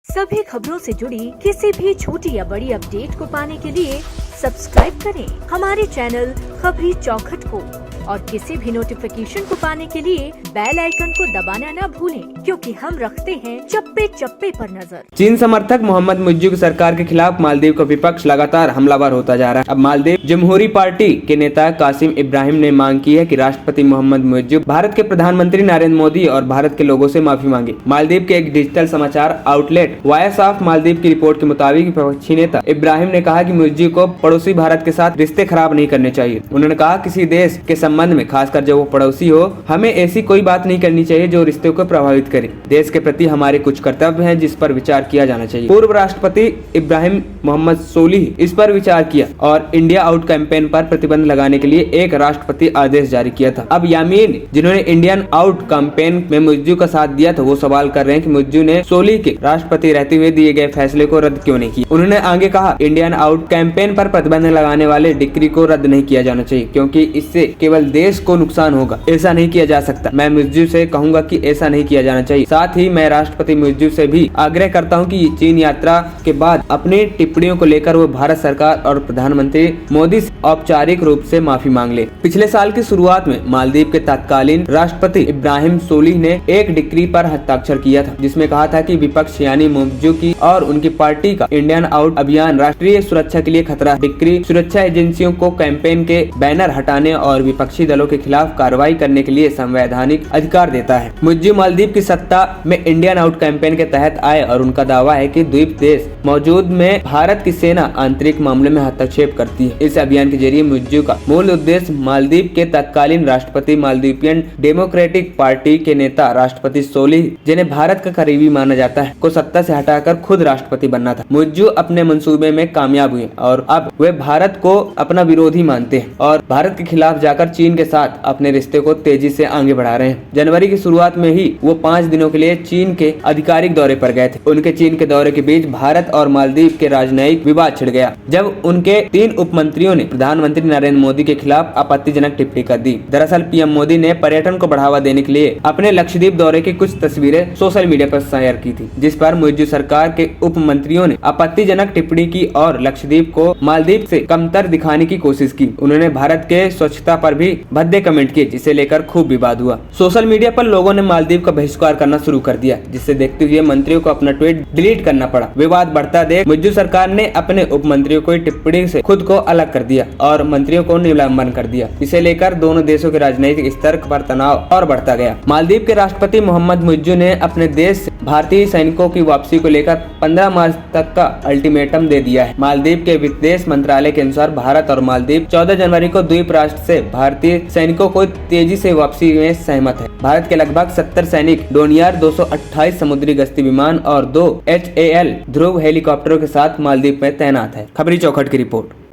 सभी खबरों से जुड़ी किसी भी छोटी या बड़ी अपडेट को पाने के लिए सब्सक्राइब करें हमारे चैनल खबरी चौखट को और किसी भी नोटिफिकेशन को पाने के लिए बेल आइकन को दबाना न भूलें, क्योंकि हम रखते हैं चप्पे चप्पे पर नजर। चीन समर्थक मोहम्मद मुइज्जू की सरकार के खिलाफ मालदीव का विपक्ष लगातार हमलावर होता जा रहा है। अब मालदीव जमहूरी पार्टी के नेता कासिम इब्राहिम ने मांग की है कि राष्ट्रपति मोहम्मद मुइज्जू भारत के प्रधानमंत्री नरेंद्र मोदी और भारत के लोगों से माफी मांगे। मालदीव के एक डिजिटल समाचार आउटलेट वॉयस ऑफ मालदीव की रिपोर्ट के मुताबिक विपक्षी नेता इब्राहिम ने कहा कि मुइज्जू को पड़ोसी भारत के साथ रिश्ते खराब नहीं करने चाहिए। उन्होंने कहा किसी देश के संबंध में, खासकर जब वो पड़ोसी हो, हमें ऐसी कोई बात नहीं करनी चाहिए जो रिश्ते को प्रभावित करे। देश के प्रति हमारे कुछ कर्तव्य हैं जिस पर विचार किया जाना चाहिए। पूर्व राष्ट्रपति इब्राहिम मोहम्मद सोलिह इस पर विचार किया और इंडिया आउट कैंपेन पर प्रतिबंध लगाने के लिए एक राष्ट्रपति आदेश जारी किया था। अब यामीन, जिन्होंने इंडियन आउट कैंपेन में मुइज्जू का साथ दिया था, वो सवाल कर रहे हैं कि मुइज्जू ने सोलिह के राष्ट्रपति रहते हुए दिए गए फैसले को रद्द क्यों नहीं किया। उन्होंने आगे कहा, इंडियन आउट कैंपेन पर प्रतिबंध लगाने वाले डिक्री को रद्द नहीं किया जाना चाहिए, क्योंकि इससे केवल देश को नुकसान होगा। ऐसा नहीं किया जा सकता। मैं मुइज्जू से कहूंगा कि ऐसा नहीं किया जाना चाहिए। साथ ही मैं राष्ट्रपति मुइज्जू से भी आग्रह करता हूं कि चीन यात्रा के बाद अपनी टिप्पणियों को लेकर वो भारत सरकार और प्रधानमंत्री मोदी से औपचारिक रूप से माफी मांग ले। पिछले साल की शुरुआत में मालदीव के तत्कालीन राष्ट्रपति इब्राहिम सोलिह ने एक डिक्री पर हस्ताक्षर किया था, जिसमें कहा था कि विपक्ष यानी मुइज्जू की और उनकी पार्टी का इंडियन आउट अभियान राष्ट्रीय सुरक्षा के लिए खतरा। डिक्री सुरक्षा एजेंसियों को कैंपेन के बैनर हटाने और विपक्षी दलों के खिलाफ कार्रवाई करने के लिए संवैधानिक अधिकार देता है। मुइज्जू मालदीव की सत्ता में इंडियन आउट कैंपेन के तहत आए और उनका दावा है कि द्वीप देश मौजूद में भारत की सेना आंतरिक मामले में हस्तक्षेप करती है। इस अभियान के जरिए मुइज्जू का मूल उद्देश्य मालदीव के तत्कालीन राष्ट्रपति, मालदीवियन डेमोक्रेटिक पार्टी के नेता राष्ट्रपति सोलिह, जिन्हें भारत का करीबी माना जाता है, को सत्ता से हटाकर खुद राष्ट्रपति बनना था। मुइज्जू अपने मंसूबे में कामयाब हुए और अब वे भारत को अपना विरोधी मानते हैं और भारत के खिलाफ जाकर चीन के साथ अपने रिश्ते को तेजी से आगे बढ़ा रहे हैं। जनवरी की शुरुआत में ही वो 5 दिनों के लिए चीन के आधिकारिक दौरे पर गए थे। उनके चीन के दौरे के बीच भारत और मालदीव के राजनयिक विवाद छिड़ गया, जब उनके 3 उपमंत्रियों ने प्रधानमंत्री नरेंद्र मोदी के खिलाफ आपत्तिजनक टिप्पणी कर दी। दरअसल पीएम मोदी ने पर्यटन को बढ़ावा देने के लिए अपने लक्षद्वीप दौरे की कुछ तस्वीरें सोशल मीडिया पर शेयर की थी, जिस पर मुइज्जू सरकार के उपमंत्रियों ने आपत्तिजनक टिप्पणी की और लक्षद्वीप को मालदीव से कमतर दिखाने की कोशिश की। उन्होंने भारत के स्वच्छता पर भी भद्दे कमेंट किए, जिसे लेकर खूब विवाद हुआ। सोशल मीडिया पर लोगों ने मालदीव का बहिष्कार करना शुरू कर दिया, जिसे देखते हुए मंत्रियों को अपना ट्वीट डिलीट करना पड़ा। विवाद बढ़ता देख मुइज्जू सरकार ने अपने उपमंत्रियों को टिप्पणी से खुद को अलग कर दिया और मंत्रियों को निलंबन कर दिया। इसे लेकर दोनों देशों के राजनीतिक स्तर पर तनाव और बढ़ता गया। मालदीव के राष्ट्रपति मोहम्मद मुइज्जू ने अपने देश से भारतीय सैनिकों की वापसी को लेकर 15 मार्च तक का अल्टीमेटम दे दिया है। मालदीव के विदेश मंत्रालय के अनुसार भारत और मालदीव 14 जनवरी को द्वीप राष्ट्र से भारतीय सैनिकों को तेजी से वापसी में सहमत है। भारत के लगभग 70 सैनिक डोनियर 228 समुद्री गश्ती विमान और 2 HAL ध्रुव हेलीकॉप्टरों के साथ मालदीव में तैनात है। खबरी चौखट की रिपोर्ट।